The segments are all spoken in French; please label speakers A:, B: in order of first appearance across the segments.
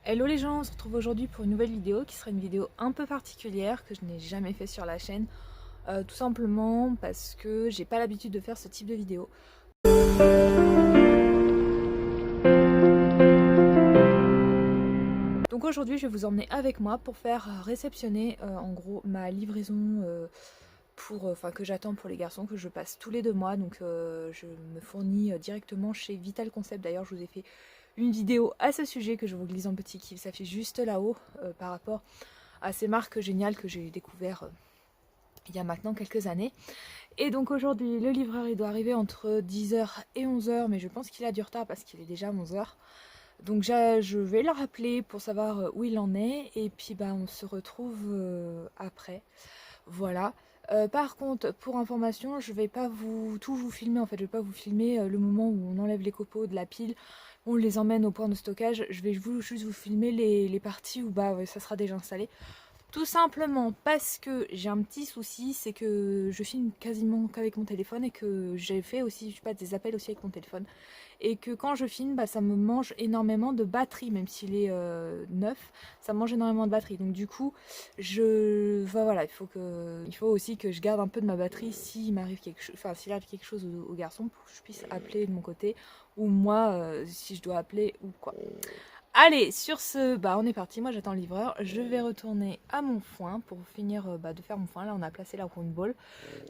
A: Hello les gens, on se retrouve aujourd'hui pour une nouvelle vidéo qui sera une vidéo un peu particulière que je n'ai jamais fait sur la chaîne. Tout simplement parce que j'ai pas l'habitude de faire ce type de vidéo. Donc aujourd'hui je vais vous emmener avec moi pour faire réceptionner en gros ma livraison que j'attends pour les garçons, que je passe tous les 2 mois. Donc je me fournis directement chez Vital Concept. D'ailleurs je vous ai fait une vidéo à ce sujet que je vous glisse en petit qui s'affiche juste là-haut par rapport à ces marques géniales que j'ai découvert il y a maintenant quelques années. Et donc aujourd'hui le livreur il doit arriver entre 10h et 11h, mais je pense qu'il a du retard parce qu'il est déjà 11h. Donc je vais le rappeler pour savoir où il en est et puis on se retrouve après. Voilà. Par contre, pour information, je vais pas tout vous filmer en fait. Je vais pas vous filmer le moment où on enlève les copeaux de la pile, on les emmène au point de stockage. Je vais juste vous filmer les parties où ça sera déjà installé. Tout simplement parce que j'ai un petit souci, c'est que je filme quasiment qu'avec mon téléphone et que j'ai fait aussi, je sais pas, des appels aussi avec mon téléphone. Et que quand je filme, ça me mange énormément de batterie, même s'il est neuf, ça mange énormément de batterie. Donc du coup, voilà, il faut aussi que je garde un peu de ma batterie s'il m'arrive s'il arrive quelque chose au garçon pour que je puisse appeler de mon côté, ou moi si je dois appeler ou quoi. Allez, sur ce, on est parti. Moi j'attends le livreur. Je vais retourner à mon foin pour finir de faire mon foin. Là on a placé la round ball.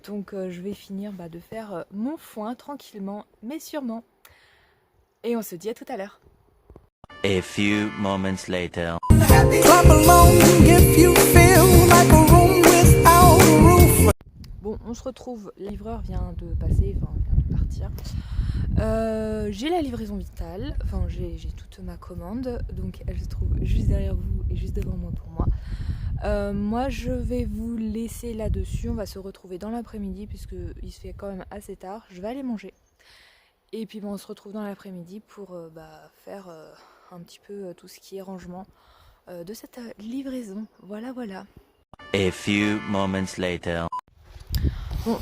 A: Donc je vais finir de faire mon foin tranquillement mais sûrement. Et on se dit à tout à l'heure.
B: A few moments later.
A: Bon, on se retrouve. Le livreur vient de passer, vient de partir. J'ai la livraison Vital, j'ai toute ma commande, donc elle se trouve juste derrière vous et juste devant moi pour moi. Moi je vais vous laisser là-dessus, on va se retrouver dans l'après-midi puisque il se fait quand même assez tard, je vais aller manger. Et puis on se retrouve dans l'après-midi pour faire un petit peu tout ce qui est rangement de cette livraison, voilà.
B: A few moments later.
A: Bon.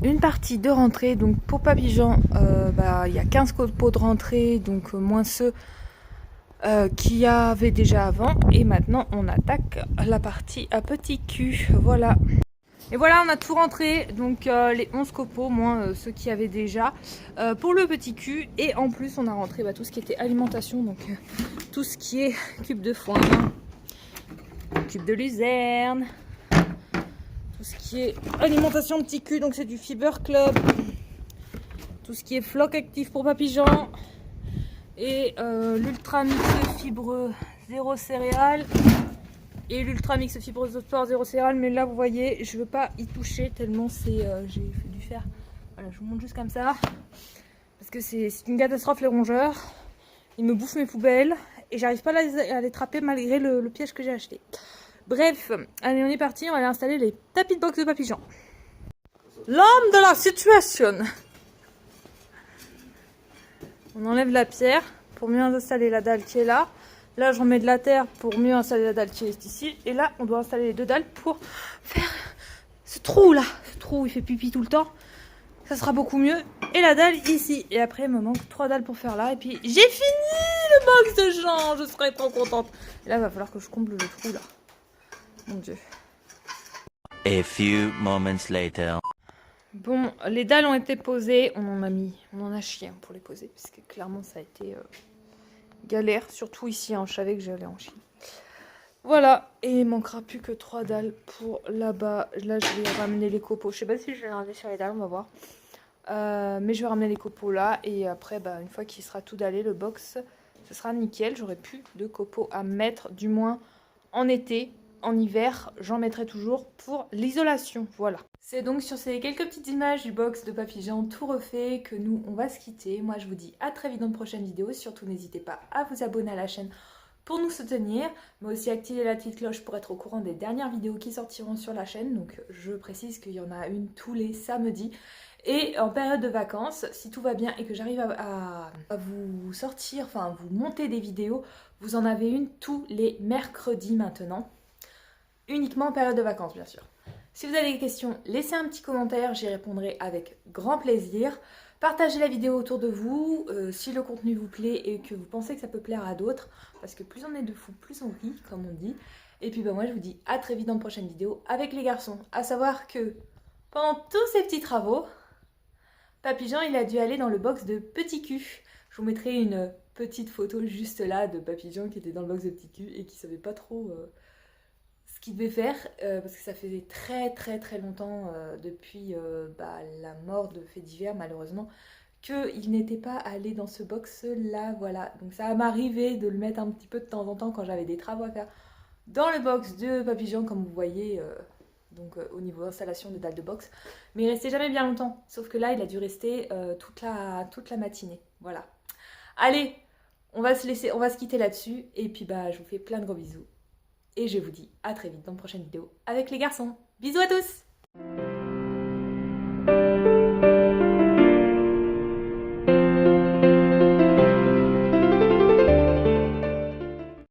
A: Une partie de rentrée, donc pour Papy Jean, il y a 15 copeaux de rentrée, donc moins ceux qu'il y avait déjà avant. Et maintenant on attaque la partie à petit cul, voilà. Et voilà, on a tout rentré, donc les 11 copeaux, moins ceux qu'il y avait déjà, pour le petit cul. Et en plus on a rentré tout ce qui était alimentation, donc tout ce qui est cube de foin, cube de luzerne, tout ce qui est alimentation petit cul, donc c'est du Fiber Club, tout ce qui est floc actif pour Papy Jean, et l'Ultra Mix Fibre 0 céréales, et l'Ultra Mix Fibre Sport 0 céréales, mais là vous voyez, je veux pas y toucher tellement c'est j'ai fait du fer. Voilà, je vous montre juste comme ça, parce que c'est une catastrophe les rongeurs, ils me bouffent mes poubelles, et j'arrive pas à les attraper malgré le piège que j'ai acheté. Bref, allez on est parti, on va aller installer les tapis de boxe de Papy Jean. L'homme de la situation. On enlève la pierre pour mieux installer la dalle qui est là. Là je remets de la terre pour mieux installer la dalle qui est ici. Et là on doit installer les 2 dalles pour faire ce trou là. Ce trou où il fait pipi tout le temps. Ça sera beaucoup mieux. Et la dalle ici. Et après il me manque 3 dalles pour faire là. Et puis j'ai fini le box de Jean. Je serai trop contente. Et là il va falloir que je comble le trou là. Mon Dieu.
B: A few moments later.
A: Bon, les dalles ont été posées, on en a chié pour les poser, parce que clairement ça a été galère, surtout ici, je savais que j'allais en chier. Voilà, et il manquera plus que 3 dalles pour là-bas. Là je vais ramener les copeaux, je sais pas si je vais les ramener sur les dalles, on va voir. Mais je vais ramener les copeaux là, et après une fois qu'il sera tout dallé, le box, ce sera nickel. J'aurai plus de copeaux à mettre, du moins en été. En hiver, j'en mettrai toujours pour l'isolation, voilà. C'est donc sur ces quelques petites images du box de Papy Jean tout refait que nous, on va se quitter. Moi, je vous dis à très vite dans une prochaine vidéo. Surtout, n'hésitez pas à vous abonner à la chaîne pour nous soutenir, mais aussi activer la petite cloche pour être au courant des dernières vidéos qui sortiront sur la chaîne. Donc, je précise qu'il y en a une tous les samedis. Et en période de vacances, si tout va bien et que j'arrive à vous sortir, à vous monter des vidéos, vous en avez une tous les mercredis maintenant. Uniquement en période de vacances, bien sûr. Si vous avez des questions, laissez un petit commentaire, j'y répondrai avec grand plaisir. Partagez la vidéo autour de vous, si le contenu vous plaît et que vous pensez que ça peut plaire à d'autres, parce que plus on est de fous, plus on rit, comme on dit. Et puis moi je vous dis à très vite dans une prochaine vidéo avec les garçons. À savoir que pendant tous ces petits travaux, Papy Jean il a dû aller dans le box de Petit Cul. Je vous mettrai une petite photo juste là de Papy Jean qui était dans le box de Petit Cul et qui savait pas trop ce qu'il devait faire, parce que ça faisait très longtemps depuis la mort de Fait divers malheureusement, qu'il n'était pas allé dans ce box là, voilà. Donc ça m'arrivait de le mettre un petit peu de temps en temps quand j'avais des travaux à faire dans le box de Papy Jean, comme vous voyez, au niveau installation de dalles de box. Mais il restait jamais bien longtemps, sauf que là il a dû rester toute la matinée, voilà. Allez, on va se quitter là-dessus, et puis je vous fais plein de gros bisous. Et je vous dis à très vite dans une prochaine vidéo avec les garçons. Bisous à tous!